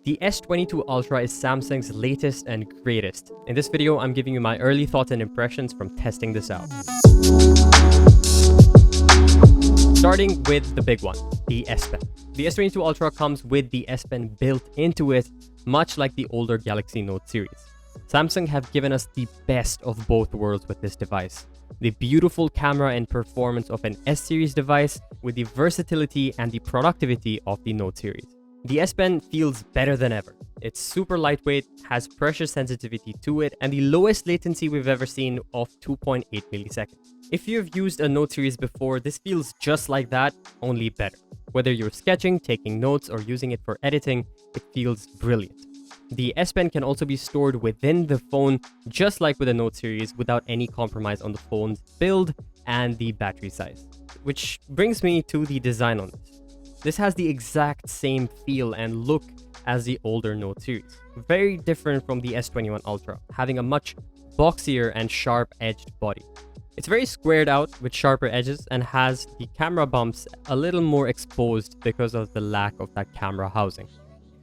The S22 Ultra is Samsung's latest and greatest. In this video, I'm giving you my early thoughts and impressions from testing this out. Starting with the big one, the S Pen. The S22 Ultra comes with the S Pen built into it, much like the older Galaxy Note series. Samsung have given us the best of both worlds with this device. The beautiful camera and performance of an S series device with the versatility and the productivity of the Note series. The S Pen feels better than ever. It's super lightweight, has pressure sensitivity to it, and the lowest latency we've ever seen of 2.8 milliseconds. If you've used a Note series before, this feels just like that, only better. Whether you're sketching, taking notes, or using it for editing, it feels brilliant. The S Pen can also be stored within the phone, just like with the Note series, without any compromise on the phone's build and the battery size. Which brings me to the design on this. This has the exact same feel and look as the older Note series. Very different from the S21 Ultra, having a much boxier and sharp-edged body. It's very squared out with sharper edges and has the camera bumps a little more exposed because of the lack of that camera housing.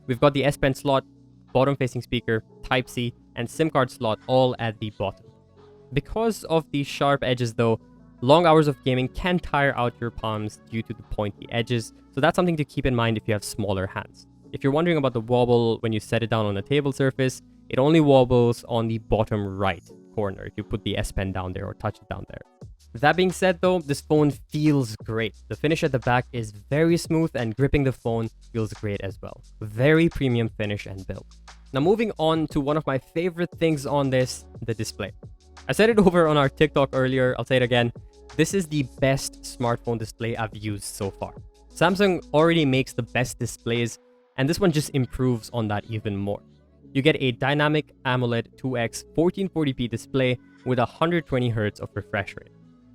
We've got the S Pen slot, bottom-facing speaker, Type-C, and SIM card slot all at the bottom. Because of the sharp edges though, long hours of gaming can tire out your palms due to the pointy edges, so that's something to keep in mind if you have smaller hands. If you're wondering about the wobble when you set it down on a table surface, it only wobbles on the bottom right corner if you put the S Pen down there or touch it down there. That being said though, this phone feels great. The finish at the back is very smooth and gripping the phone feels great as well. Very premium finish and build. Now moving on to one of my favorite things on this, the display. I said it over on our TikTok earlier, I'll say it again. This is the best smartphone display I've used so far. Samsung already makes the best displays, and this one just improves on that even more. You get a dynamic AMOLED 2x 1440p display with 120Hz of refresh rate.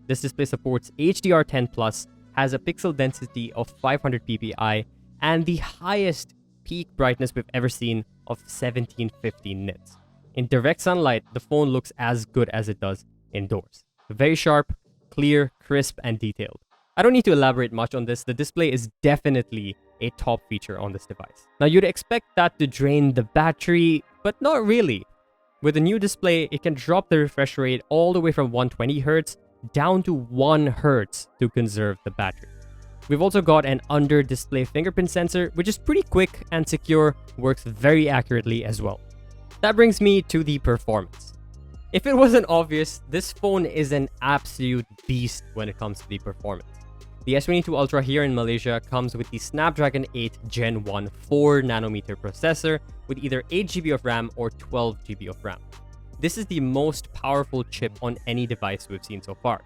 This display supports HDR10+, has a pixel density of 500 ppi, and the highest peak brightness we've ever seen of 1750 nits. In direct sunlight, the phone looks as good as it does indoors. Very sharp, clear, crisp, and detailed. I don't need to elaborate much on this. The display is definitely a top feature on this device. Now, you'd expect that to drain the battery, but not really. With a new display, it can drop the refresh rate all the way from 120Hz down to 1 Hz to conserve the battery. We've also got an under-display fingerprint sensor, which is pretty quick and secure, works very accurately as well. That brings me to the performance. If it wasn't obvious, this phone is an absolute beast when it comes to the performance. The S22 Ultra here in Malaysia comes with the Snapdragon 8 Gen 1 4nm processor with either 8GB of RAM or 12GB of RAM. This is the most powerful chip on any device we've seen so far.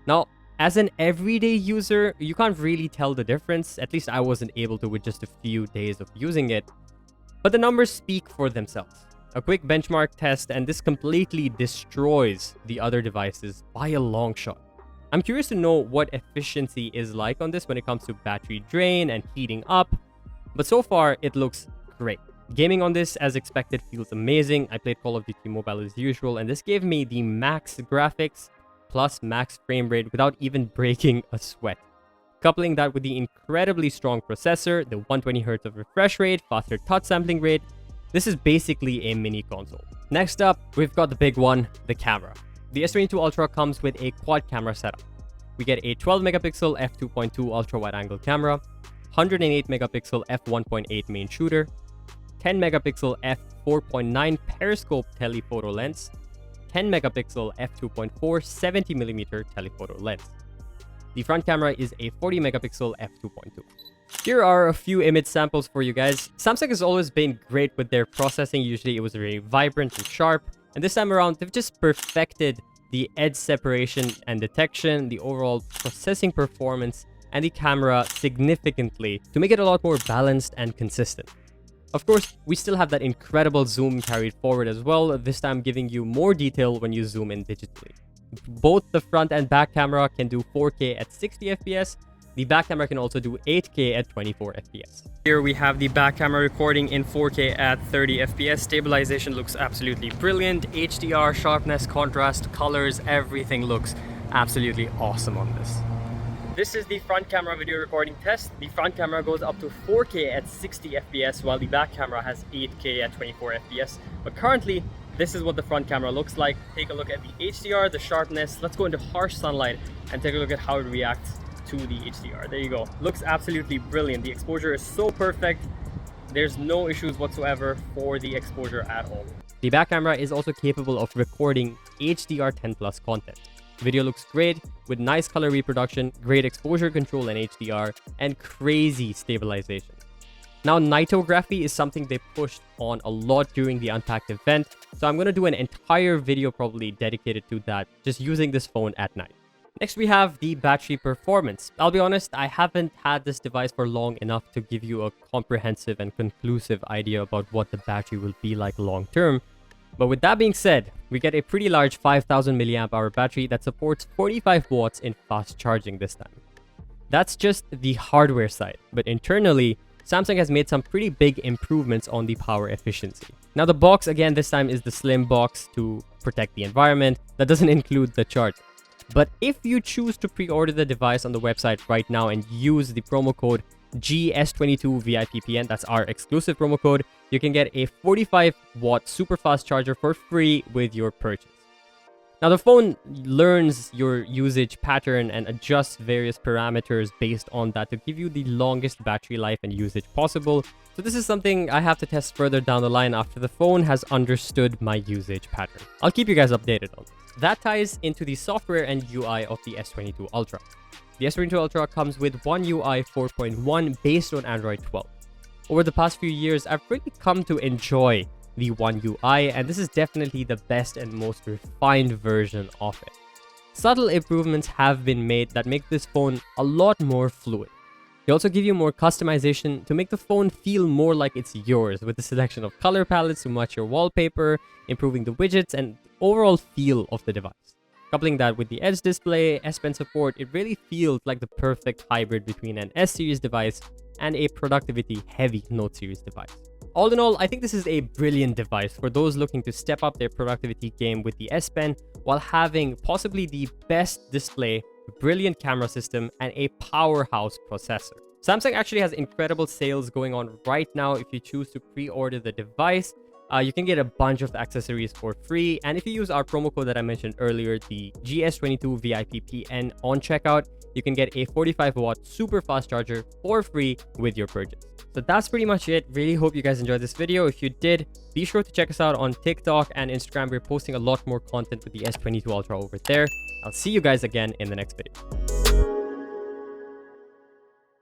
Now, as an everyday user, you can't really tell the difference, at least I wasn't able to with just a few days of using it, but the numbers speak for themselves. A quick benchmark test and this completely destroys the other devices by a long shot. I'm curious to know what efficiency is like on this when it comes to battery drain and heating up, but so far it looks great. Gaming on this, as expected, feels amazing. I played Call of Duty Mobile as usual, and this gave me the max graphics plus max frame rate without even breaking a sweat. Coupling that with the incredibly strong processor, the 120Hz of refresh rate, faster touch sampling rate, this is basically a mini console. Next up, we've got the big one, the camera. The S22 Ultra comes with a quad camera setup. We get a 12MP f2.2 ultra-wide-angle camera, 108MP f1.8 main shooter, 10MP f4.9 periscope telephoto lens, 10MP f2.4 70mm telephoto lens. The front camera is a 40MP f2.2. Here are a few image samples for you guys. Samsung has always been great with their processing. Usually it was very vibrant and sharp. And this time around, they've just perfected the edge separation and detection, the overall processing performance, and the camera significantly to make it a lot more balanced and consistent. Of course, we still have that incredible zoom carried forward as well, this time giving you more detail when you zoom in digitally. Both the front and back camera can do 4K at 60fps. The back camera can also do 8K at 24fps. Here we have the back camera recording in 4K at 30fps. Stabilization looks absolutely brilliant. HDR, sharpness, contrast, colors, everything looks absolutely awesome on this. This is the front camera video recording test. The front camera goes up to 4K at 60 FPS, while the back camera has 8K at 24 FPS. But currently, this is what the front camera looks like. Take a look at the HDR, the sharpness. Let's go into harsh sunlight and take a look at how it reacts to the HDR. There you go. Looks absolutely brilliant. The exposure is so perfect. There's no issues whatsoever for the exposure at all. The back camera is also capable of recording HDR10+ content. Video looks great with nice color reproduction, great exposure control and HDR, and crazy stabilization. Now, nightography is something they pushed on a lot during the Unpacked event, so I'm going to do an entire video probably dedicated to that, just using this phone at night. Next, we have the battery performance. I'll be honest, I haven't had this device for long enough to give you a comprehensive and conclusive idea about what the battery will be like long term. But with that being said, we get a pretty large 5000 mAh battery that supports 45 watts in fast charging this time. That's just the hardware side, but internally, Samsung has made some pretty big improvements on the power efficiency. Now the box, again, this time is the slim box to protect the environment. That doesn't include the charger. But if you choose to pre-order the device on the website right now and use the promo code GS22 VIPPN, that's our exclusive promo code, you can get a 45 watt super fast charger for free with your purchase. Now the phone learns your usage pattern and adjusts various parameters based on that to give you the longest battery life and usage possible. So this is something I have to test further down the line after the phone has understood my usage pattern. I'll keep you guys updated on this. That ties into the software and UI of the S22 Ultra. The S22 Ultra comes with One UI 4.1 based on Android 12. Over the past few years, I've really come to enjoy the One UI, and this is definitely the best and most refined version of it. Subtle improvements have been made that make this phone a lot more fluid. They also give you more customization to make the phone feel more like it's yours, with the selection of color palettes to match your wallpaper, improving the widgets and overall feel of the device. Coupling that with the Edge display, S Pen support, it really feels like the perfect hybrid between an S series device and a productivity-heavy Note series device. All in all, I think this is a brilliant device for those looking to step up their productivity game with the S Pen while having possibly the best display, brilliant camera system, and a powerhouse processor. Samsung actually has incredible sales going on right now. If you choose to pre-order the device, you can get a bunch of accessories for free. And if you use our promo code that I mentioned earlier, the GS22 VIPPN on checkout, you can get a 45 watt super fast charger for free with your purchase. So that's pretty much it. Really hope you guys enjoyed this video. If you did, be sure to check us out on TikTok and Instagram. We're posting a lot more content with the S22 Ultra over there. I'll see you guys again in the next video.